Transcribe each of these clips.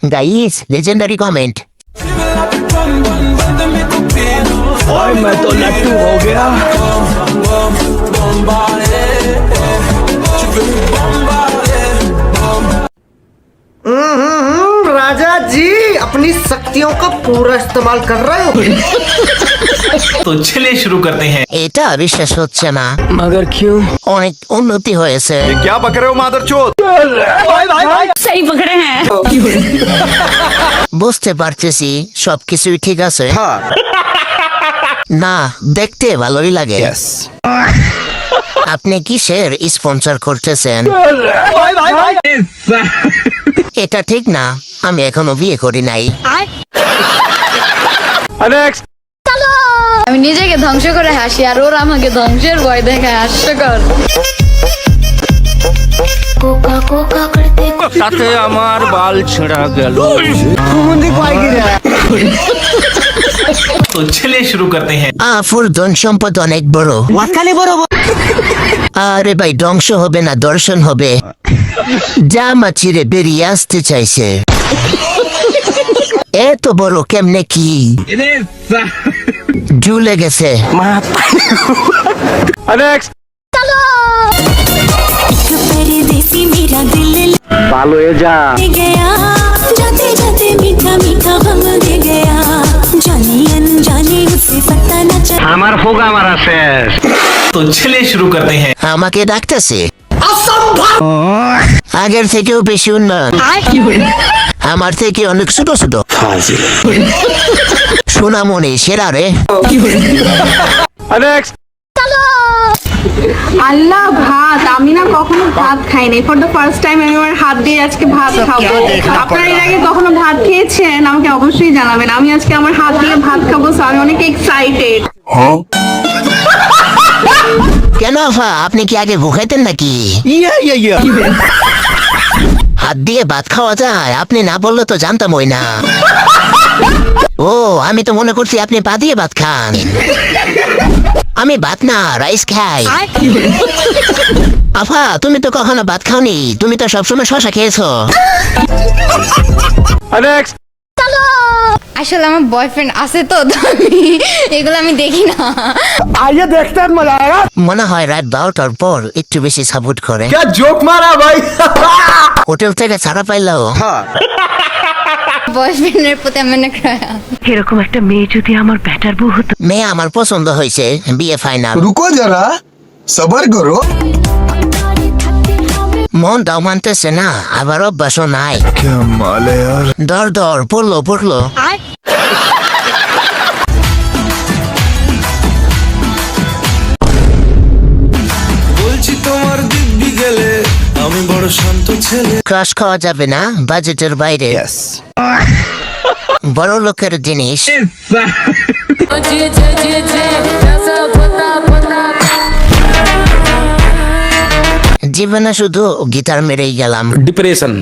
Guys legendary comment. और मैं तो लट्टू हो गया। राजा जी अपनी शक्तियों का पूरा इस्तेमाल कर रहे हो। तो चलिए शुरू करते हैं। এটা বিশ্বাস হচ্ছে না, मगर क्यों? অনেক উন্নতি হয়েছে। क्या पक रहे हो मादरचोद? सही पकड़े हैं। বুঝতে পারতেছি সবকিছুই ঠিক আছে। না, দেখতে ভালোই লাগে। আপনি কিসের স্পন্সর করতেছেন? এটা ঠিক না, আমি এখনো বিয়ে করি নাই। আমি নিজেকে ধ্বংস করে হাসি আর ওরা আমাকে ধ্বংসের ভয় দেখায়, হাস্যকর। তাতে আমার বাল ছেঁড়া গেল। तो चलिए शुरू करते हैं। আফুর ধন সম্পদ অনেক বড়। আরে ভাই, ধ্বংস হবে না, দর্শন হবে। জামা চিরে বেরিয়ে আসতে চাইছে। এত বড় কেমনে কি ঝুলে গেছে। ভালো হয়ে যা। আমার হোক আমার আছে। तो चलिए शुरू करते हैं। আমাকে ডাকতেছে। আগের থেকেও বেশি উন্নয়ন, আমার থেকে অনেক ছোট ছোট। সোনামণি সেরা রে। আল্লাহ ভাত, আমি না কখনো ভাত খাইনি। ফর দ্য ফার্স্ট টাইম আমি আমার হাত দিয়ে আজকে ভাত খাবো। আপনারা এর আগে কখনো ভাত খেয়েছেন আমাকে অবশ্যই জানাবেন। আমি আজকে আমার হাত দিয়ে ভাত খাবো, সো আমি অনেক এক্সাইটেড। কেন আফা, আপনি কি আগে ভুখাইতেন নাকি? হাত দিয়ে ভাত খাওয়া যায়? আপনি না বললে তো জানতামই না। ও, আমি তো মনে করছি আপনি পা দিয়ে ভাত খান। আমি ভাত না, রাইস খাই। আফা, তুমি তো কখনো ভাত খাওনি, তুমি তো সবসময় শশা খেয়েছো। আসলে আমার বয়ফ্রেন্ড আছে তো, এগুলো আমি দেখি না। মনে হয় রাত 12টার পর একটু বেশি সাপোর্ট করে। क्या जोक मारा भाई। হোটেল থেকে ছাড়া পাইলেও বয়ফ্রেন্ডের প্রতি আমি অনেক এরকম একটা মেয়ে যদি আমার ব্যাটার বউ হতো। মেয়ে আমার পছন্দ হয়েছে, বিয়ে ফাইনাল। रुको जरा सबर करो। মন দাও মানতেছে না, আবার অভ্যাসও নাই। क्या माल है यार। দর দর পড়লো পড়লো। বলছি তোমার দিব্যি গেলে আমি বড় শান্ত ছেলে। ক্রাশ খাওয়া যাবে না, বাজেটের বাইরে। বড় লোকের জিনিস। জীবনে শুধু গিটার মেরেই গেলাম। ডিপ্রেশন।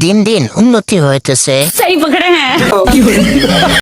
দিন দিন উন্নতি হইতেছে। सही पकड़े हैं।